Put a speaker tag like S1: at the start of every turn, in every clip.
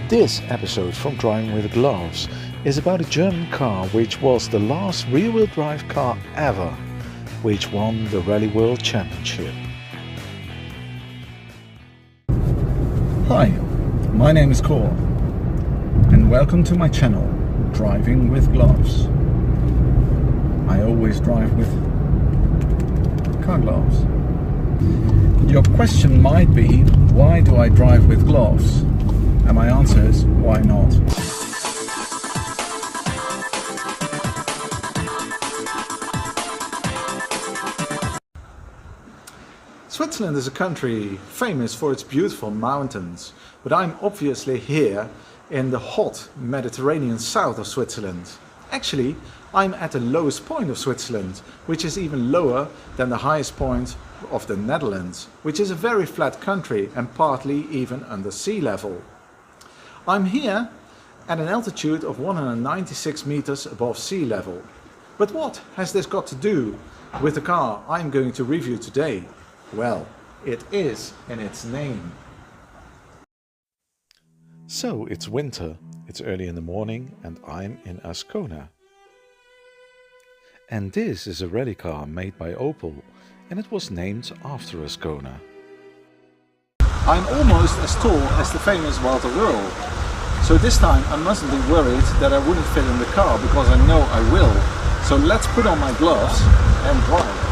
S1: This episode from Driving with Gloves is about a German car which was the last rear-wheel drive car ever, which won the Rally World Championship.
S2: Hi, my name is Cor, and welcome to my channel, Driving with Gloves. I always drive with car gloves. Your question might be, why do I drive with gloves? And my answer is, why not? Switzerland is a country famous for its beautiful mountains, but I'm obviously here in the hot Mediterranean south of Switzerland. Actually, I'm at the lowest point of Switzerland, which is even lower than the highest point of the Netherlands, which is a very flat country and partly even under sea level. I'm here at an altitude of 196 meters above sea level. But what has this got to do with the car I'm going to review today? Well, it is in its name.
S1: So it's winter, it's early in the morning and I'm in Ascona. And this is a rally car made by Opel and it was named after Ascona.
S2: I'm almost as tall as the famous Walter Röhrl. So this time I mustn't be worried that I wouldn't fit in the car, because I know I will. So let's put on my gloves and drive.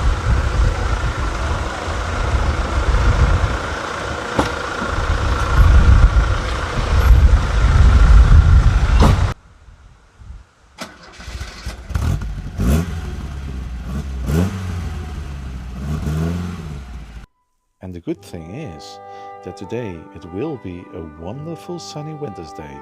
S1: And the good thing is that today it will be a wonderful sunny winter's day.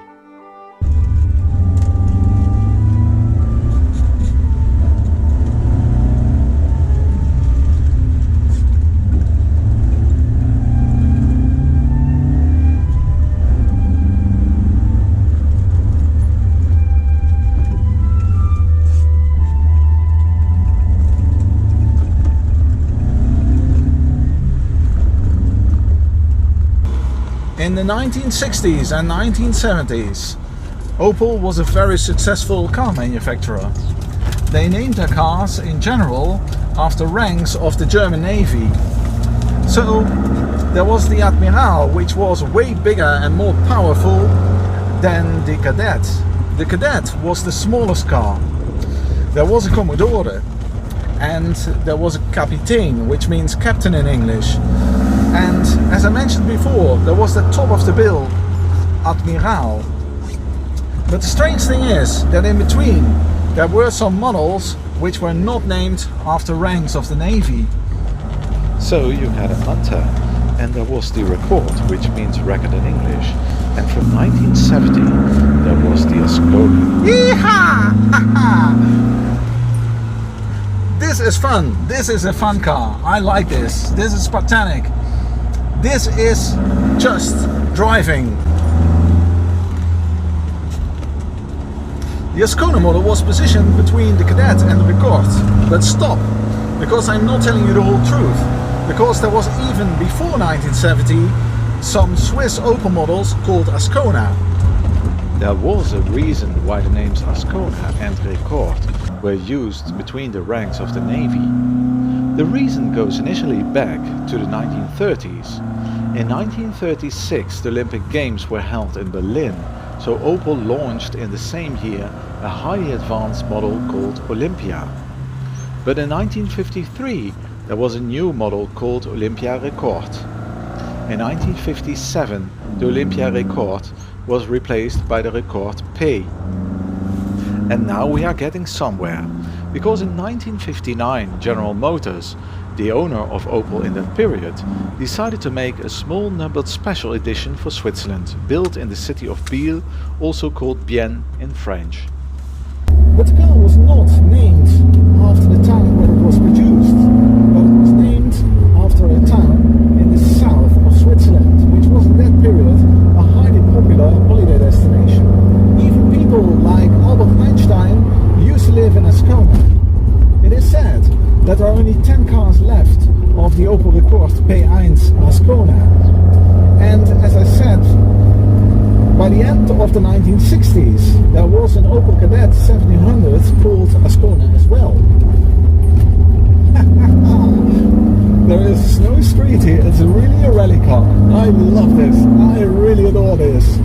S2: In the 1960s and 1970s, Opel was a very successful car manufacturer. They named their cars in general after ranks of the German Navy. So there was the Admiral, which was way bigger and more powerful than the Cadet. The Cadet was the smallest car. There was a Commodore and there was a Kapitein, which means captain in English. And as I mentioned before, there was the top of the bill, Admiral. But the strange thing is that in between there were some models which were not named after ranks of the Navy.
S1: So you had a Manta and there was the Record, which means record in English. And from 1970 there was the Ascona.
S2: Yeehaw! This is fun. This is a fun car. I like this. This is spartanic. This is just driving. The Ascona model was positioned between the Cadet and the Record. But stop, because I'm not telling you the whole truth. Because there was even before 1970 some Swiss Opel models called Ascona.
S1: There was a reason why the names Ascona and Record were used between the ranks of the Navy. The reason goes initially back to the 1930s. In 1936 the Olympic Games were held in Berlin, so Opel launched in the same year a highly advanced model called Olympia. But in 1953 there was a new model called Olympia Record. In 1957 the Olympia Record was replaced by the Record P. And now we are getting somewhere, because in 1959 General Motors, the owner of Opel in that period, decided to make a small numbered special edition for Switzerland, built in the city of Biel, also called Bienne in French.
S2: But the car was not named after the town where it was produced, but it was named after a town in the south of Switzerland, which was in that period a highly popular holiday destination. Even people like Albert Einstein used to live in Ascona. It is said that there are only 10 cars left of the Opel Record P1 Ascona. And as I said, by the end of the 1960s, there was an Opel Kadett 1700 called Ascona as well. There is a snowy street here. It's really a rally car. I love this. I really adore this.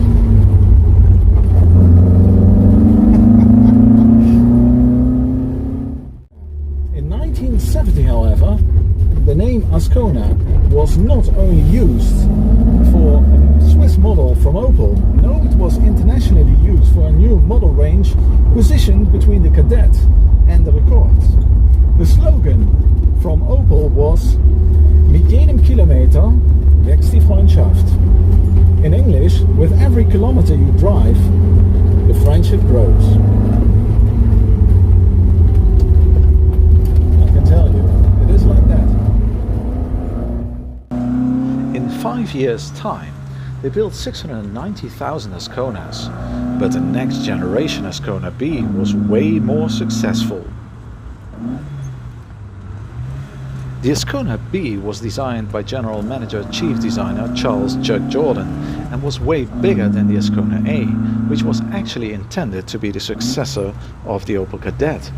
S2: In 1970, however, the name Ascona was not only used for a Swiss model from Opel, no, it was internationally used for a new model range positioned between the Kadett and the Rekord. The slogan from Opel was "Mit jedem Kilometer wächst die Freundschaft." In English, with every kilometer you drive, the friendship grows. I can tell you, it is like that.
S1: In 5 years' time, they built 690,000 Asconas, but the next generation Ascona B was way more successful. The Ascona B was designed by General Manager Chief Designer Charles Judd Jordan and was way bigger than the Ascona A, which was actually intended to be the successor of the Opel Kadett.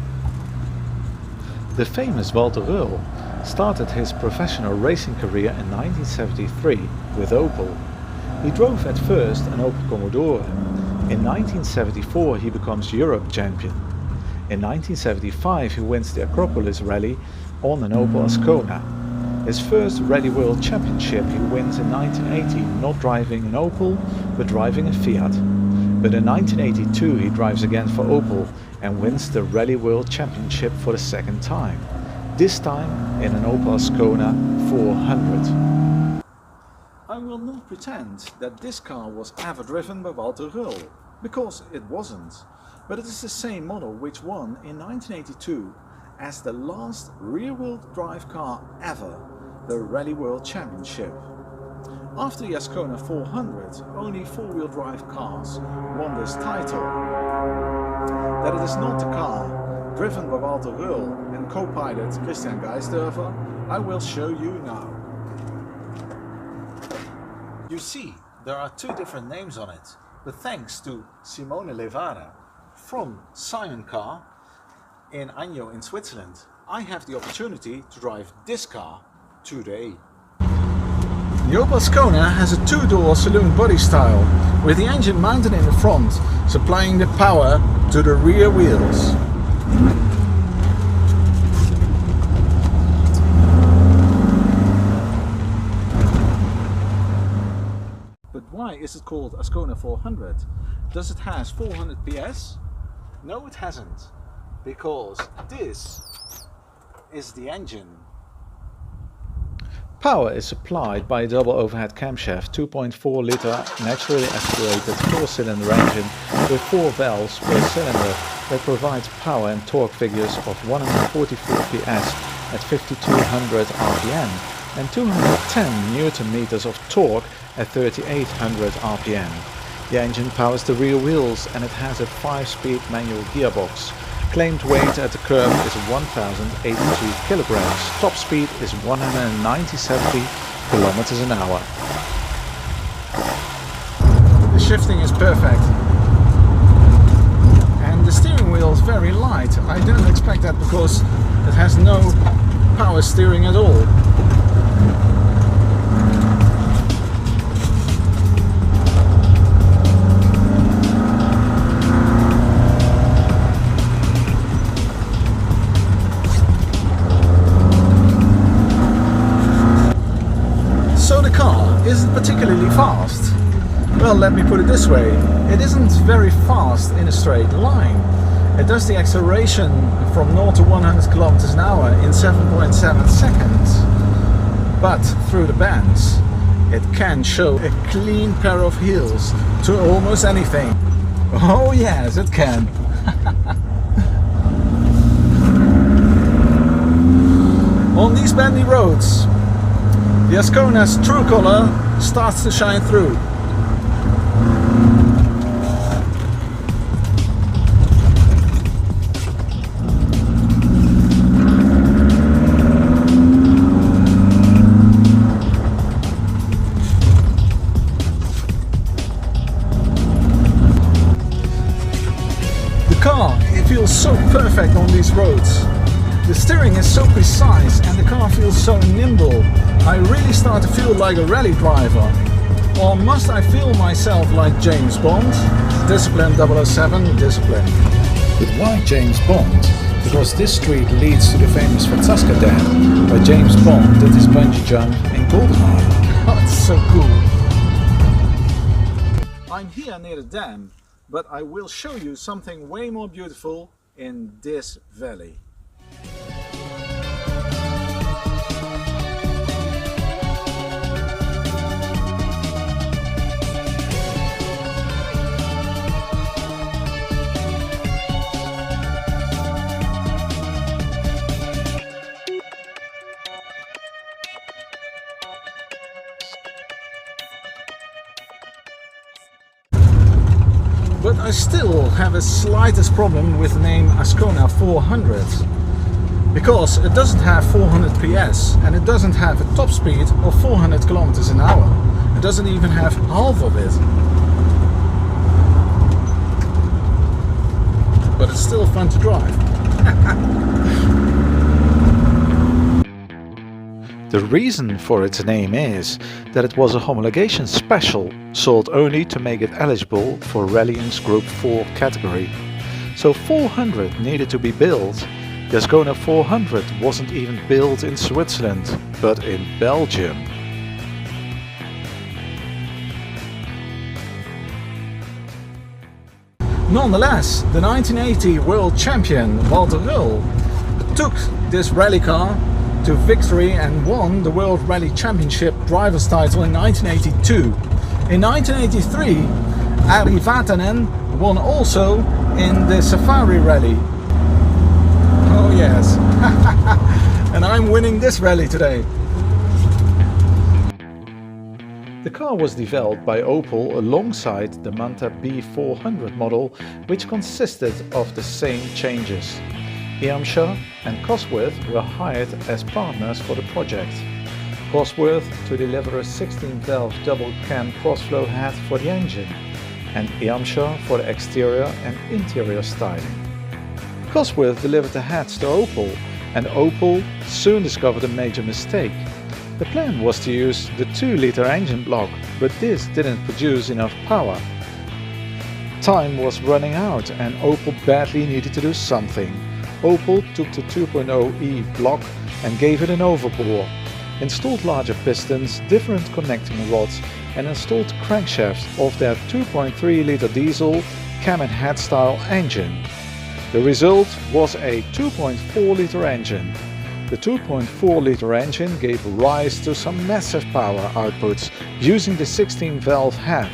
S1: The famous Walter Röhrl started his professional racing career in 1973 with Opel. He drove at first an Opel Commodore. In 1974 he becomes Europe champion. In 1975 he wins the Acropolis Rally on an Opel Ascona. His first Rally World Championship he wins in 1980, not driving an Opel but driving a Fiat. But in 1982 he drives again for Opel and wins the Rally World Championship for the second time, this time in an Opel Ascona 400. I will not pretend that this car was ever driven by Walter Röhrl, because it wasn't, but it is the same model which won in 1982 as the last rear-wheel drive car ever, the Rally World Championship. After the Ascona 400, only four-wheel drive cars won this title. That it is not the car driven by Walter Röhrl and co-pilot Christian Therefor, I will show you now. You see, there are two different names on it, but thanks to Simone Levada from Simon Car in Agno in Switzerland, I have the opportunity to drive this car today.
S2: The Opel Ascona has a two-door saloon body style, with the engine mounted in the front, supplying the power to the rear wheels. But why is it called Ascona 400? Does it has 400 PS? No, it hasn't, because this is the engine.
S1: Power is supplied by a double overhead camshaft 2.4 litre naturally aspirated 4-cylinder engine with 4 valves per cylinder that provides power and torque figures of 144 PS at 5200 RPM and 210 Nm of torque at 3800 RPM. The engine powers the rear wheels and it has a 5-speed manual gearbox. Claimed weight at the curb is 1082 kilograms. Top speed is 190 kilometers an hour.
S2: The shifting is perfect. And the steering wheel is very light. I didn't expect that because it has no power steering at all. Isn't particularly fast. Well, let me put it this way, it isn't very fast in a straight line. It does the acceleration from 0 to 100 kilometers an hour in 7.7 seconds. But through the bends, it can show a clean pair of heels to almost anything. Oh yes, it can. On these bendy roads, the Ascona's true color starts to shine through. feels so perfect on these roads. The steering is so precise and the car feels so nimble. I really start to feel like a rally driver. Or must I feel myself like James Bond? Discipline 007, discipline.
S1: But why James Bond? Because this street leads to the famous Fatasca Dam, where James Bond did his bungee jump in GoldenEye.
S2: Oh, it's so cool. I'm here near the dam, but I will show you something way more beautiful in this valley. But I still have a slightest problem with the name Ascona 400, because it doesn't have 400 PS and it doesn't have a top speed of 400 kilometers an hour. It doesn't even have half of it. But it's still fun to drive.
S1: The reason for its name is that it was a homologation special, sold only to make it eligible for Rallying's Group 4 category. So 400 needed to be built. The Ascona 400 wasn't even built in Switzerland, but in Belgium.
S2: Nonetheless, the 1980 world champion Walter Röhrl took this rally car to victory and won the World Rally Championship driver's title in 1982. In 1983, Ari Vatanen won also in the Safari Rally. Oh yes, and I'm winning this rally today.
S1: The car was developed by Opel alongside the Manta B400 model, which consisted of the same changes. Eamscher and Cosworth were hired as partners for the project. Cosworth to deliver a 16-valve double-cam crossflow head for the engine, and Eamscher for the exterior and interior styling. Cosworth delivered the heads to Opel, and Opel soon discovered a major mistake. The plan was to use the 2-liter engine block, but this didn't produce enough power. Time was running out and Opel badly needed to do something. Opel took the 2.0e block and gave it an overbore, installed larger pistons, different connecting rods and installed crankshafts of their 2.3-liter diesel cam and head style engine. The result was a 2.4-liter engine. The 2.4-liter engine gave rise to some massive power outputs using the 16-valve head.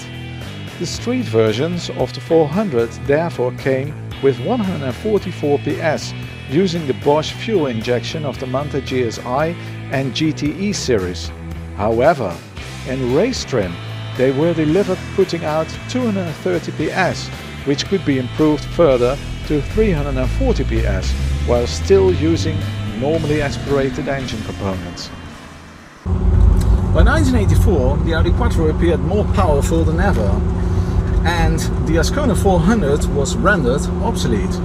S1: The street versions of the 400 therefore came with 144 PS using the Bosch fuel injection of the Manta GSI and GTE series. However, in race trim they were delivered putting out 230 PS, which could be improved further to 340 PS while still using normally aspirated engine components.
S2: By 1984 the Audi Quattro appeared more powerful than ever, and the Ascona 400 was rendered obsolete.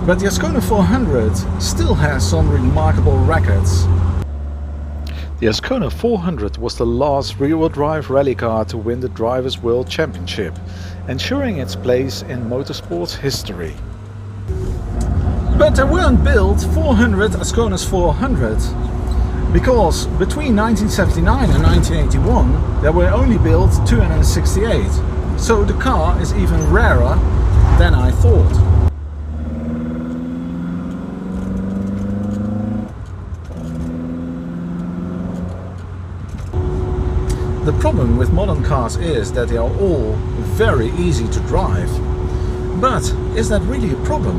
S2: But the Ascona 400 still has some remarkable records.
S1: The Ascona 400 was the last rear-wheel drive rally car to win the Drivers' World Championship, ensuring its place in motorsports history.
S2: But there weren't built 400 Asconas 400, because between 1979 and 1981 there were only built 268. So the car is even rarer than I thought. The problem with modern cars is that they are all very easy to drive. But is that really a problem?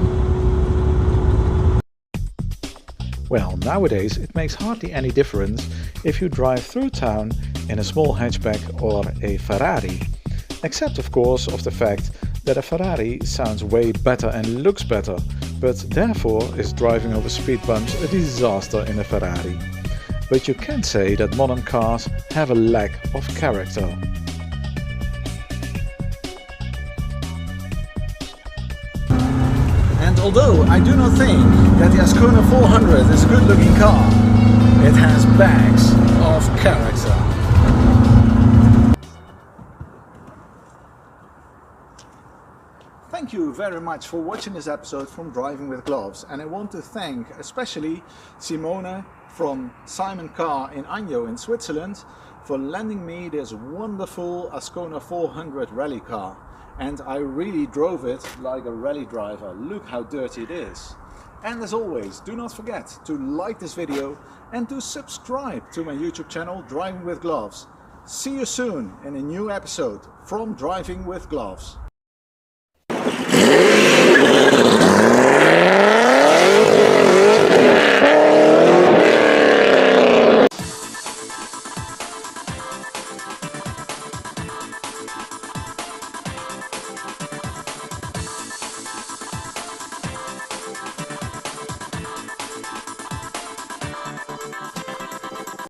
S1: Well, nowadays it makes hardly any difference if you drive through town in a small hatchback or a Ferrari. Except of course of the fact that a Ferrari sounds way better and looks better, but therefore is driving over speed bumps a disaster in a Ferrari. But you can say that modern cars have a lack of character.
S2: although I do not think that the Ascona 400 is a good looking car, it has bags of character. Thank you very much for watching this episode from Driving with Gloves, and I want to thank especially Simone from Simon Car in Agno in Switzerland for lending me this wonderful Ascona 400 rally car. And I really drove it like a rally driver. Look how dirty it is. And as always, do not forget to like this video and to subscribe to my YouTube channel Driving with Gloves. See you soon in a new episode from Driving with Gloves.